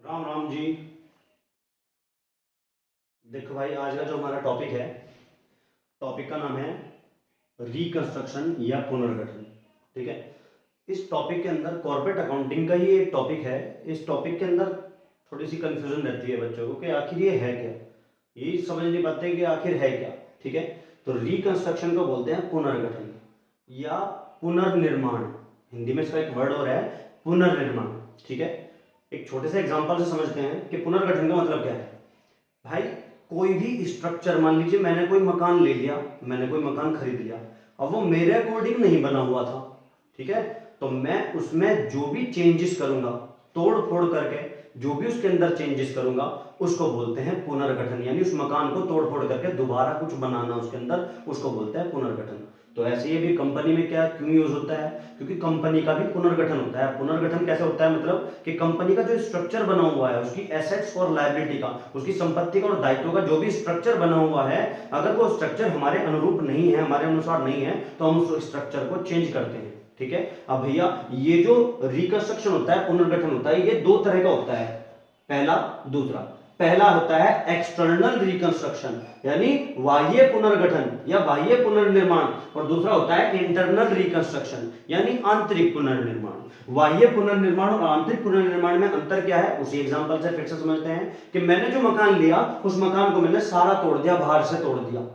राम राम जी। देखो भाई, आज का जो हमारा टॉपिक है, टॉपिक का नाम है रिकंस्ट्रक्शन या पुनर्गठन। ठीक है। इस टॉपिक के अंदर कॉर्पोरेट अकाउंटिंग का ही एक टॉपिक है। इस टॉपिक के अंदर थोड़ी सी कंफ्यूजन रहती है बच्चों को कि आखिर ये है क्या, ये समझ नहीं पाते कि आखिर है क्या। ठीक है। तो रिकंस्ट्रक्शन को बोलते हैं पुनर्गठन या पुनर्निर्माण। हिंदी में इसका एक वर्ड और है, पुनर्निर्माण। ठीक है। एक छोटे से एग्जांपल से समझते हैं कि पुनर्गठन का मतलब क्या है। भाई, कोई भी स्ट्रक्चर, मान लीजिए मैंने कोई मकान ले लिया, मैंने कोई मकान खरीद लिया, अब वो मेरे अकॉर्डिंग नहीं बना हुआ था। ठीक है। तो मैं उसमें जो भी चेंजेस करूंगा, तोड़ फोड़ करके जो भी उसके अंदर चेंजेस करूंगा, उसको बोलते हैं पुनर्गठन। यानी उस मकान को तोड़ फोड़ करके दोबारा कुछ बनाना उसके अंदर, उसको बोलते हैं पुनर्गठन। तो ऐसे ही भी कंपनी में क्या क्यों यूज होता है, क्योंकि कंपनी का भी पुनर्गठन होता है। पुनर्गठन कैसे होता है, मतलब कि कंपनी का जो स्ट्रक्चर बना हुआ है, उसकी एसेट्स और लायबिलिटी का, उसकी संपत्ति का और दायित्व का जो भी स्ट्रक्चर बना हुआ है, अगर वो स्ट्रक्चर हमारे अनुरूप नहीं है, हमारे अनुसार नहीं है, तो हम उस स्ट्रक्चर को चेंज करते हैं। ठीक है। अब भैया, ये जो रिकंस्ट्रक्शन होता है, पुनर्गठन होता है, ये दो तरह का होता है। पहला, दूसरा। पहला होता है एक्सटर्नल रिकंस्ट्रक्शन, यानी बाह्य पुनर्गठन या बाह्य पुनर्निर्माण, और दूसरा होता है इंटरनल रिकंस्ट्रक्शन, यानी आंतरिक पुनर्निर्माण। बाह्य पुनर्निर्माण और आंतरिक पुनर्निर्माण में अंतर क्या है, उसी एग्जांपल से फिर से समझते हैं कि मैंने जो मकान लिया, उस मकान को मैंने सारा तोड़ दिया, बाहर से तोड़ दिया,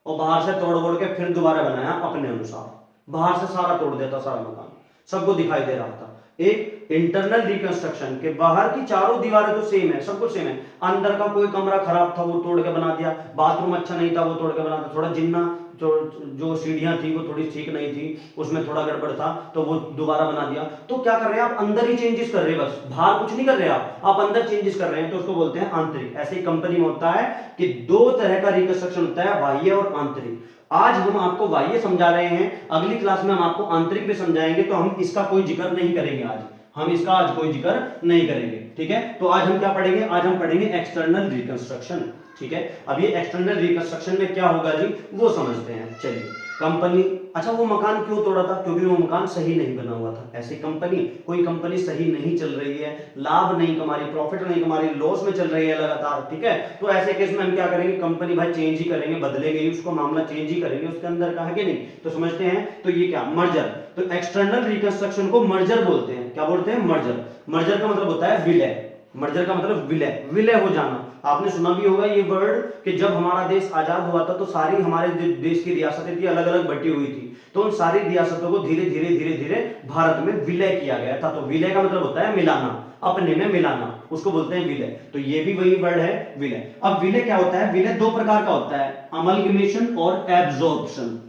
और बाहर से तोड़ के फिर दोबारा बनाया अपने अनुसार। बाहर से सारा तोड़ दिया था, सारा मकान सबको दिखाई दे रहा था। एक इंटरनल रिकंस्ट्रक्शन के बाहर की चारों दीवारें तो सेम है, सब कुछ सेम है, अंदर का कोई कमरा खराब था वो तोड़ के बना दिया, बाथरूम अच्छा नहीं था वो तोड़ के बना दिया, थोड़ा जिन्ना जो सीढ़ियां थी वो थोड़ी ठीक नहीं थी, उसमें थोड़ा गड़बड़ था, तो वो दोबारा बना दिया। तो क्या कर रहे हैं आप, अंदर ही चेंजेस कर रहे हैं, बस बाहर कुछ नहीं कर रहे आप अंदर चेंजेस कर रहे हैं, तो उसको बोलते हैं आंतरिक। ऐसे ही कंपनी में होता है कि दो तरह का रिकंस्ट्रक्शन होता है, बाह्य और आंतरिक। आज हम आपको बाह्य समझा रहे हैं, अगली क्लास में हम आपको आंतरिक भी समझाएंगे, तो हम इसका कोई जिक्र नहीं करेंगे आज, हम इसका आज कोई जिक्र नहीं करेंगे। ठीक है। तो आज हम क्या पढ़ेंगे, आज हम पढ़ेंगे एक्सटर्नल रिकंस्ट्रक्शन। ठीक है। अब ये एक्सटर्नल रिकंस्ट्रक्शन में क्या होगा जी, वो समझते हैं। चलिए, कंपनी, अच्छा वो मकान क्यों तोड़ा था, क्योंकि वो मकान सही नहीं बना हुआ था। ऐसी कंपनी, कोई कंपनी सही नहीं चल रही है, लाभ नहीं कमा रही, प्रॉफिट नहीं कमा रही, लॉस में चल रही है लगातार। ठीक है। तो ऐसे केस में हम क्या करेंगे, कंपनी भाई चेंज ही करेंगे, बदलेंगे, उसको मामला चेंज ही करेंगे, उसके अंदर का है कि नहीं। तो समझते हैं, तो ये क्या, मर्जर। तो एक्सटर्नल रिकंस्ट्रक्शन को मर्जर बोलते हैं। क्या बोलते हैं, मर्जर। मर्जर का मतलब होता है विलय। मर्जर का मतलब विलय, विलय हो जाना। आपने सुना भी होगा ये वर्ड कि जब हमारा देश आजाद हुआ था, तो सारी हमारे देश की रियासतें थी, अलग अलग बटी हुई थी, तो उन सारी रियासतों को धीरे धीरे धीरे धीरे भारत में विलय किया गया था। तो विलय का मतलब होता है मिलाना, अपने में मिलाना, उसको बोलते हैं विलय। तो ये भी वही वर्ड है, विलय। अब विलय क्या होता है, विलय दो प्रकार का होता है, अमलगमेशन और एब्जॉर्प्शन।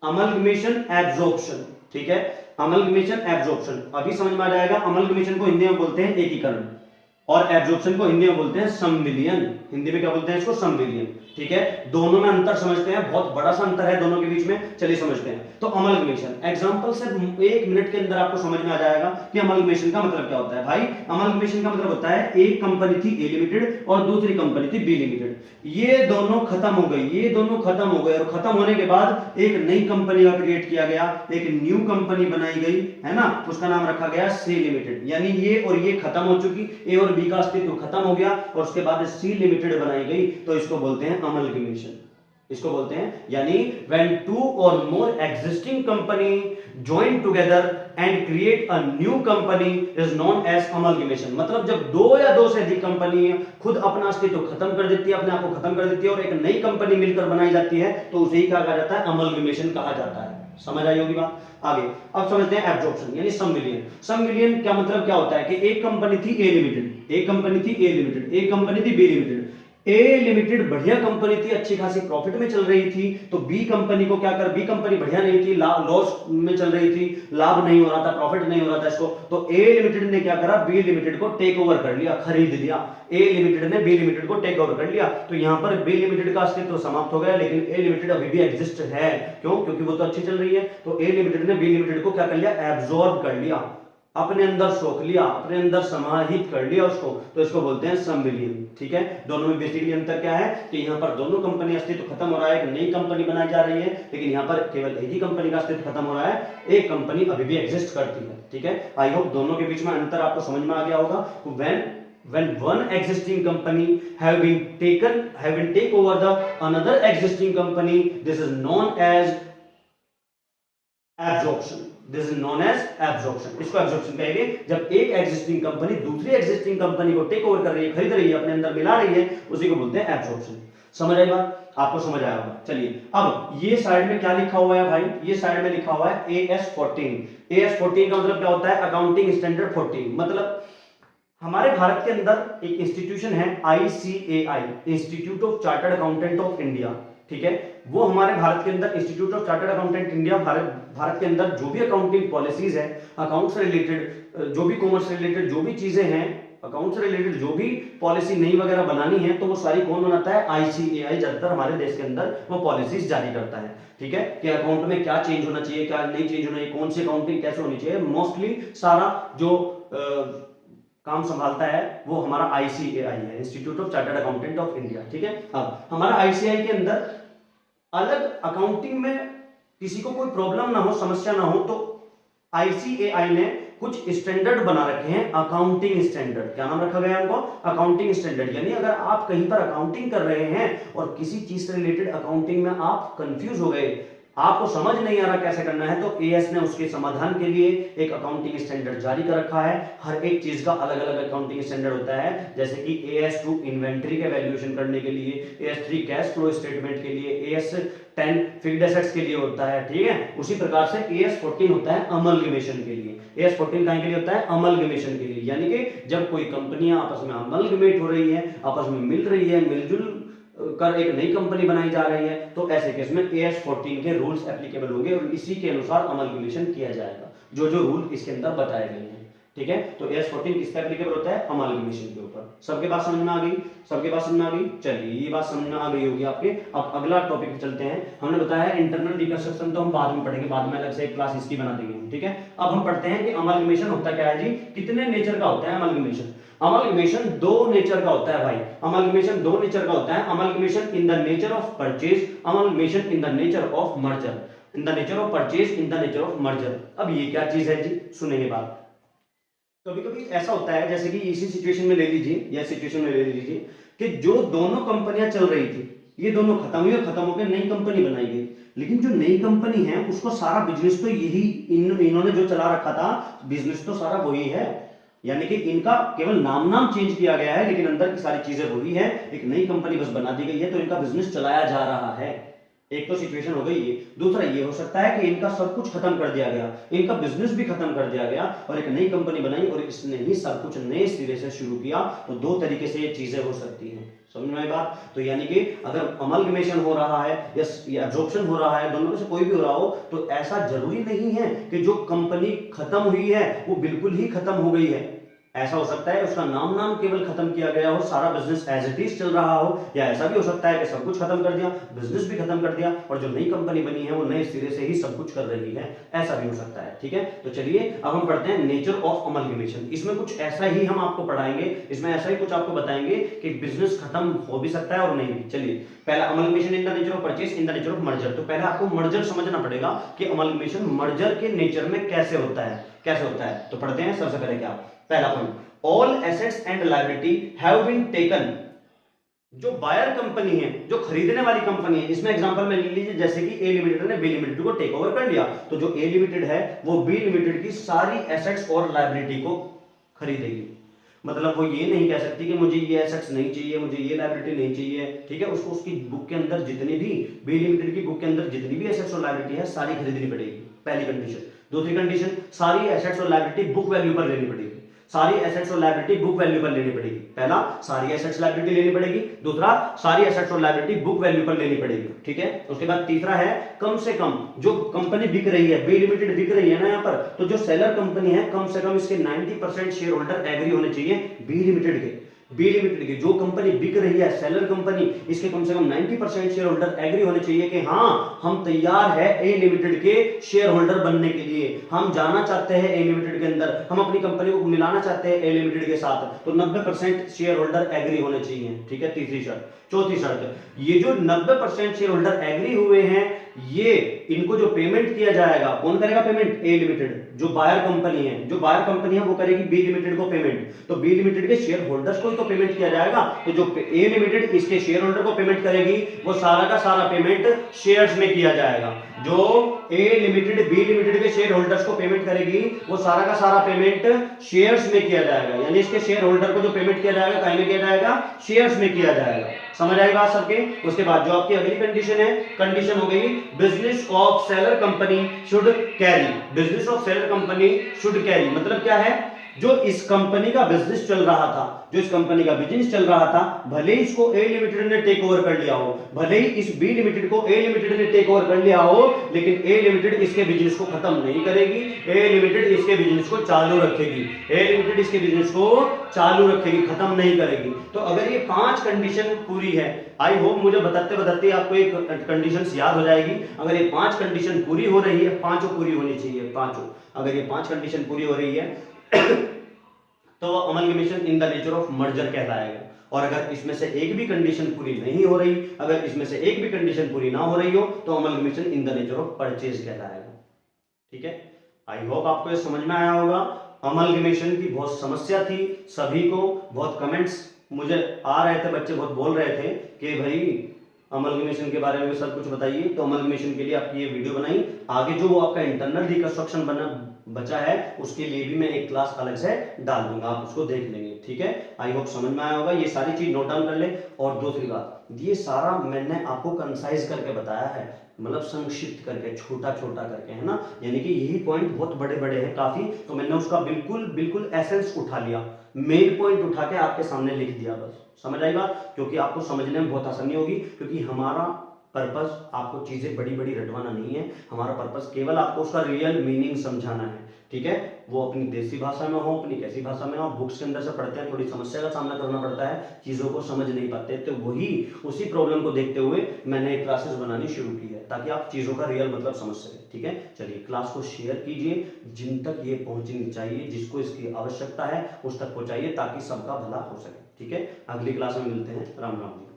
Amalgamation, absorption. ठीक है। अमलगमेशन, एब्जॉर्प्शन अभी समझ में आ जाएगा। अमलगमेशन को हिंदी में बोलते हैं एकीकरण, और एब्जॉर्प्शन को हिंदी में बोलते हैं संविलियन। हिंदी में क्या बोलते हैं इसको, संविलियन। ठीक है। दोनों में अंतर समझते हैं, बहुत बड़ा सा अंतर है दोनों के बीच में, चलिए समझते हैं। तो अमलगमेशन, एग्जांपल से 1 मिनट के अंदर आपको समझ में आ जाएगा कि अमलगमेशन का मतलब क्या होता है। भाई, अमलगमेशन का मतलब होता है, एक कंपनी थी ए लिमिटेड और दूसरी कंपनी थी बी लिमिटेड, ये दोनों खत्म हो गई, ये दोनों खत्म हो गए, और खत्म होने के बाद एक नई कंपनी का क्रिएट किया गया, एक न्यू कंपनी बनाई गई, है ना, उसका नाम रखा गया सी लिमिटेड। यानी ये और ये खत्म हो चुकी, ए और बी का अस्तित्व खत्म हो गया, और उसके बाद सी लिमिटेड बनाई गई, तो इसको बोलते हैं अमलगमेशन। इसको बोलते हैं, यानी when two or more existing company join together and create a new company is known as amalgamation। मतलब जब दो या दो से अधिक कंपनी खुद अपना अस्तित्व खत्म कर देती है, अपने आप को खत्म कर देती है, और एक नई कंपनी मिलकर बनाई जाती है, तो उसे ही कहा जाता है अमलगमेशन कहा जाता है। समझ आई होगी बात। आगे अब समझते हैं एब्जॉर्प्शन, यानी संविलियन। संविलियन क्या मतलब, क्या होता है कि एक कंपनी थी ए लिमिटेड, एक कंपनी थी ए लिमिटेड, एक कंपनी थी बी लिमिटेड। ए लिमिटेड बढ़िया कंपनी थी, अच्छी खासी प्रॉफिट में चल रही थी, तो बी कंपनी को क्या कर, बी कंपनी बढ़िया नहीं थी, लॉस में चल रही थी, लाभ नहीं हो रहा था, प्रॉफिट नहीं हो रहा था इसको, तो ए लिमिटेड ने क्या करा, बी लिमिटेड को टेक ओवर कर लिया, खरीद लिया। ए लिमिटेड ने बी लिमिटेड को टेक ओवर कर लिया, तो यहां पर बी लिमिटेड का अस्तित्व समाप्त हो गया, लेकिन ए लिमिटेड अभी भी एग्जिस्ट है। क्यों, क्योंकि वो तो अच्छी चल रही है। तो ए लिमिटेड ने बी लिमिटेड को क्या कर लिया, एब्जॉर्ब कर लिया, अपने अंदर सोख लिया, अपने अंदर समाहित कर लिया उसको, तो इसको बोलते हैं संविलियन। ठीक है। दोनों में बेसिकली अंतर क्या है कि यहाँ पर दोनों कंपनी अस्तित्व खत्म हो रहा है, एक नई कंपनी बनाई जा रही है, लेकिन यहाँ पर केवल एक ही कंपनी का अस्तित्व खत्म हो रहा है, एक कंपनी अभी भी एग्जिस्ट करती है। ठीक है। आई होप दोनों के बीच में अंतर आपको समझ में आ गया होगा। When when one existing company have been take over the another existing company, this is known as absorption. This is known as absorption. इसको एब्जॉर्प्शन कहेंगे जब एक एग्जिस्टिंग कंपनी दूसरी एग्जिस्टिंग कंपनी को टेक ओवर कर रही है, खरीद रही है, अपने अंदर मिला रही है, उसी को बोलते हैं एब्जॉर्प्शन. समझ आई बात? आपको समझ आया होगा. चलिए अब ये साइड में क्या लिखा हुआ है भाई? ये साइड में लिखा हुआ है AS14. AS14 का मतलब क्या होता है? Accounting standard 14. मतलब हमारे भारत के अंदर एक इंस्टीट्यूशन है ICAI, institute of chartered accountant of India. ठीक है, वो हमारे भारत के अंदर institute of chartered accountant India Bharat के अंदर जो भी अकाउंटिंग पॉलिसीज है, अकाउंट से रिलेटेड जो भी कॉमर्स से रिलेटेड जो भी चीजें हैं, अकाउंट से रिलेटेड जो भी पॉलिसी नई वगैरह बनानी है, तो वो सारी कौन बनाता है? ICAI ज्यादातर हमारे देश के अंदर वो पॉलिसीज जारी करता है. ठीक है, कि अकाउंट में क्या चेंज होना चाहिए, क्या नहीं चेंज होना चाहिए, कौन सी अकाउंटिंग कैसे होनी चाहिए, मोस्टली सारा जो काम संभालता है वो हमारा ICAI है, institute of chartered accountant of India. ठीक है, अब हमारा ICAI के अंदर अलग अकाउंटिंग में किसी को कोई प्रॉब्लम ना हो, समस्या ना हो, तो ICAI ने कुछ स्टैंडर्ड बना रखे हैं. Accounting standard. क्या नाम रखा गया है उनको? Accounting standard. यानी अगर आप कहीं पर अकाउंटिंग कर रहे हैं और किसी चीज से रिलेटेड अकाउंटिंग में आप कंफ्यूज हो गए, आपको समझ नहीं आ रहा कैसे करना है, तो AS ने उसके समाधान के लिए एक अकाउंटिंग स्टैंडर्ड जारी कर रखा है. हर एक चीज का अलग अलग अकाउंटिंग स्टैंडर्ड होता है. जैसे कि AS2 इन्वेंटरी के वैल्यूएशन करने के लिए, AS3 कैश फ्लो स्टेटमेंट के लिए, AS10 फिक्स्ड एसेट्स के लिए होता है. ठीक है, उसी प्रकार से AS14 होता है अमलगमेशन के लिए. AS14 काहे के लिए होता है? अमलगमेशन के लिए. यानी कि जब कोई कंपनियां आपस में अमलगमेट हो रही है, आपस में मिल रही है, मिलजुल कर एक नई कंपनी बनाई जा रही है, तो ऐसे केस में AS14 के रूल्स एप्लीकेबल होंगे और इसी के अनुसार अमलगमेशन किया जाएगा, जो जो रूल इसके अंदर बताए गए हैं. ठीक है, तो AS14 किस पे एप्लीकेबल होता है? अमलगमेशन के ऊपर. सबके बात समझ में आ गई? सबके बात समझ में आ गई? चलिए ये बात समझ में आ गई होगी आपके. अब अगला टॉपिक पे चलते हैं. हमने बताया इंटरनल रिकंस्ट्रक्शन तो हम बाद में पढ़ेंगे, बाद में अलग से एक क्लास इसकी बना देंगे. ठीक है, अब हम पढ़ते हैं कि अमलगमेशन होता क्या है जी, कितने नेचर का होता है अमलगमेशन. अमलगमेशन दो नेचर का होता है भाई. अमलगमेशन दो नेचर का होता है. Amalgamation in the nature of purchase, amalgamation in the nature of merger. In the nature of purchase, in the nature of merger. अब ये क्या चीज है जी? सुनेंगे बात. कभी कभी ऐसा होता है, जैसे कि इसी सिचुएशन में ले लीजिए, या सिचुएशन में ले लीजिए कि जो दोनों कंपनियां चल रही थी, ये दोनों खत्म हुई और खत्म होकर नई कंपनी बनाई गई. लेकिन जो नई कंपनी है उसको सारा बिजनेस तो यही इन्होंने जो चला रखा था, बिजनेस तो सारा वही है. यानी कि इनका केवल नाम चेंज किया गया है, लेकिन अंदर की सारी चीजें वही है. एक नई कंपनी बस बना दी गई है, तो इनका बिजनेस चलाया जा रहा है. एक तो सिचुएशन हो गई ये. दूसरा ये हो सकता है कि इनका सब कुछ खत्म कर दिया गया, इनका बिजनेस भी खत्म कर दिया गया और एक नई कंपनी बनाई और इसने ही सब कुछ नए सिरे से शुरू किया. तो दो तरीके से ये चीजें हो सकती हैं. समझ में आई बात? तो यानी कि अगर अमलगमेशन हो रहा है या एब्जॉर्प्शन हो रहा है, दोनों में से कोई भी हो रहा हो, तो ऐसा जरूरी नहीं है कि जो कंपनी खत्म हुई है वो बिल्कुल ही खत्म हो गई है. ऐसा हो सकता है उसका नाम केवल खत्म किया गया हो, सारा बिजनेस एज इट इज चल रहा हो, या ऐसा भी हो सकता है कि सब कुछ खत्म कर दिया, बिजनेस भी खत्म कर दिया और जो नई कंपनी बनी है वो नए सिरे से ही सब कुछ कर रही है. ऐसा भी हो सकता है. ठीक है, तो चलिए अब हम पढ़ते हैं नेचर ऑफ अमलगमेशन. इसमें कुछ ऐसा ही हम आपको पढ़ाएंगे, इसमें ऐसा ही कुछ आपको बताएंगे कि बिजनेस खत्म हो भी सकता है और नहीं भी. चलिए पहला amalgamation in the nature of purchase, in the nature of merger. तो पहले आपको मर्जर समझना पड़ेगा कि अमलगमेशन मर्जर के नेचर में कैसे होता है, कैसे होता है. तो पढ़ते हैं. सबसे पहले क्या, पहला point, all assets and liability have been taken. जो बायर कंपनी है, जो खरीदने वाली कंपनी है, इसमें एग्जांपल में ले लीजिए जैसे कि ए लिमिटेड ने बी लिमिटेड को टेक ओवर कर लिया, तो जो ए लिमिटेड है वो बी लिमिटेड की सारी एसेट्स और लायबिलिटी को खरीदेगी. मतलब वो ये नहीं कह सकती कि मुझे ये एसेट्स नहीं चाहिए, मुझे ये लायबिलिटी नहीं चाहिए. ठीक है, उसको उसकी बुक के अंदर जितनी भी, बी लिमिटेड की बुक के अंदर जितनी भी एसेट्स और लायबिलिटी है सारी खरीदनी पड़ेगी. पहली कंडीशन. दूसरी कंडीशन, सारी एसेट्स और लायबिलिटी बुक वैल्यू पर लेनी पड़ेगी. सारी एसेट्स और लायबिलिटी बुक वैल्यू पर लेनी पड़ेगी. पहला, सारी एसेट्स लायबिलिटी लेनी पड़ेगी. दूसरा, सारी एसेट्स और लायबिलिटी बुक वैल्यू पर लेनी पड़ेगी. ठीक है, उसके बाद तीसरा है, कम से कम जो कंपनी बिक रही है, बी लिमिटेड बिक रही है ना यहाँ पर, तो जो सेलर कंपनी है कम से कम इसके 90% शेयर होल्डर एग्री होने चाहिए बी लिमिटेड के. बी लिमिटेड की जो कंपनी बिक रही है, सेलर कंपनी, इसके कम से कम 90% शेयर होल्डर एग्री होने चाहिए कि हाँ हम तैयार है ए लिमिटेड के शेयर होल्डर बनने के लिए, हम जाना चाहते हैं ए लिमिटेड के अंदर, हम अपनी कंपनी को मिलाना चाहते हैं ए लिमिटेड के साथ. तो 90% शेयर होल्डर एग्री होने चाहिए. ठीक है, तीसरी शर्त. चौथी शर्त, ये जो 90% शेयर होल्डर एग्री हुए हैं, ये इनको जो पेमेंट किया जाएगा, कौन करेगा पेमेंट? ए लिमिटेड, जो बायर कंपनी है, जो बायर कंपनी है वो करेगी बी लिमिटेड को पेमेंट। तो बी लिमिटेड के शेयर होल्डर्स को ही तो पेमेंट किया जाएगा, तो जो ए लिमिटेड इसके शेयर होल्डर को पेमेंट करेगी, वो सारा का सारा पेमेंट शेयर्स में किया जाएगा। जो ए लिमिटेड बी लिमिटेड के शेयर होल्डर्स को पेमेंट करेगी, वो सारा का सारा पेमेंट शेयर्स में किया जाएगा, यानी इसके शेयर होल्डर को जो पेमेंट किया जाएगा कहीं में किया जाएगा? शेयर्स में किया जाएगा। समझ आई बात सबके? उसके बाद जो आपकी अगली कंडीशन है, कंडीशन हो गई business of seller company should carry. Business of seller company should carry मतलब क्या है? जो इस कंपनी का बिजनेस चल रहा था, जो इस कंपनी का बिजनेस चल रहा था, भले ही इसको ए लिमिटेड ने टेक ओवर कर लिया हो, भले ही इस बी लिमिटेड को ए लिमिटेड ने टेक ओवर कर लिया हो, लेकिन ए लिमिटेड इसके बिजनेस को खत्म नहीं करेगी, ए लिमिटेड इसके बिजनेस को चालू रखेगी, ए लिमिटेड इसके बिजनेस को चालू रखेगी, खत्म नहीं करेगी। तो अगर ये 5 कंडीशन पूरी है, आई होप मुझे बताते बताते आपको एक कंडीशंस याद हो जाएगी। अगर ये 5 कंडीशन पूरी हो रही है, पांचों पूरी होनी चाहिए, पांचों, अगर ये 5 कंडीशन पूरी हो रही है तो वो amalgamation in the nature of merger कहलाएगा। और अगर इसमें से एक भी कंडीशन पूरी नहीं हो रही, अगर इसमें से एक भी कंडीशन पूरी ना हो रही हो, तो amalgamation in the nature of purchase कहलाएगा। ठीक है, आई होप आपको ये समझ में आया होगा। अमलगमेशन की बहुत समस्या थी, सभी को बहुत कमेंट्स मुझे आ रहे थे, बच्चे बहुत बोल रहे थे कि भाई अमलगमेशन के बारे में सब कुछ बताइए। तो अमलगमेशन के लिए आपकी ये वीडियो बनाई। आगे जो वो आपका इंटरनल रिकंस्ट्रक्शन बचा है, उसके लिए भी मैं एक क्लास अलग से डाल दूंगा, आप उसको देख लेंगे। ठीक है, आई होप समझ में आया होगा। ये सारी चीज नोट डाउन कर ले। और दूसरी बात, ये सारा मैंने आपको कंसाइज करके बताया है, मतलब संक्षिप्त करके, छोटा छोटा करके, है ना, यानी कि यही पॉइंट बहुत बड़े बड़े हैं काफी, तो मैंने उसका बिल्कुल बिल्कुल एसेंस उठा लिया, मेन पॉइंट उठा के आपके सामने लिख दिया, बस समझ आई बात। क्योंकि आपको समझने में बहुत आसानी होगी, क्योंकि हमारा पर्पस आपको चीजें बड़ी बड़ी रटवाना नहीं है, हमारा पर्पस केवल आपको उसका रियल मीनिंग समझाना है। ठीक है, वो अपनी देसी भाषा में हो, अपनी कैसी भाषा में हो, बुक्स के अंदर से पढ़ते हैं, थोड़ी समस्या का सामना करना पड़ता है, चीजों को समझ नहीं पाते, तो वही उसी प्रॉब्लम को देखते हुए मैंने क्लासेस बनानी शुरू की है, ताकि आप चीजों का रियल मतलब समझ सकें। ठीक है, चलिए क्लास को शेयर कीजिए, जिन तक ये पहुंचनी चाहिए, जिसको इसकी आवश्यकता है उस तक पहुंचाइए, ताकि सबका भला हो सके। ठीक है, अगली क्लास में मिलते हैं। राम राम जी।